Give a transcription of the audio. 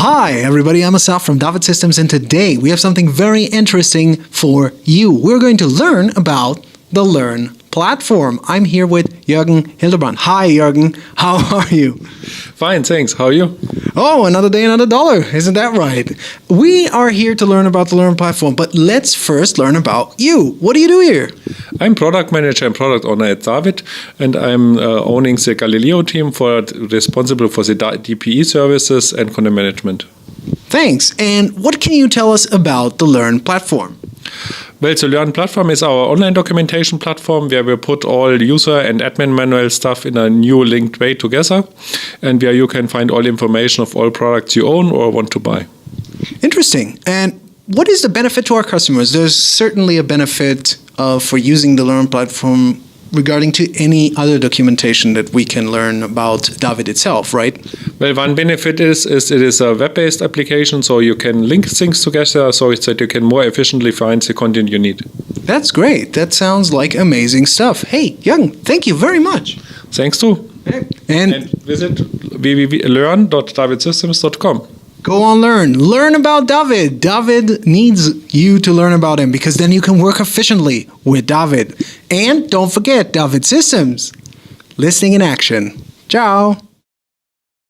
Hi everybody, I'm Asaf from DAIVD Systems, and today we have something very interesting for you. We're going to learn about the Learn platform. I'm here with Jürgen Hillebrand. Hi Jürgen, how are you? Fine, thanks. How are you? Oh, another day, another dollar. Isn't that right? We are here to learn about the Learn platform, but let's first learn about you. What do you do here? I'm product manager and product owner at DAIVD, and I'm owning the Galileo team responsible for the DPE services and content management. Thanks. And what can you tell us about the Learn platform? Well, the Learn platform is our online documentation platform where we put all user and admin manual stuff in a new linked way together, and where you can find all information of all products you own or want to buy. Interesting. And what is the benefit to our customers? There's certainly a benefit for using the Learn platform regarding to any other documentation that we can learn about DAIVD itself, right? Well, one benefit is it is a web-based application, so you can link things together so that you can more efficiently find the content you need. That's great. That sounds like amazing stuff. Hey, Jürgen, thank you very much. Thanks too. And visit www.learn.davidsystems.com. Go on, learn about DAIVD. DAIVD needs you to learn about him because then you can work efficiently with DAIVD. And don't forget DAIVD Systems, listening in action. Ciao.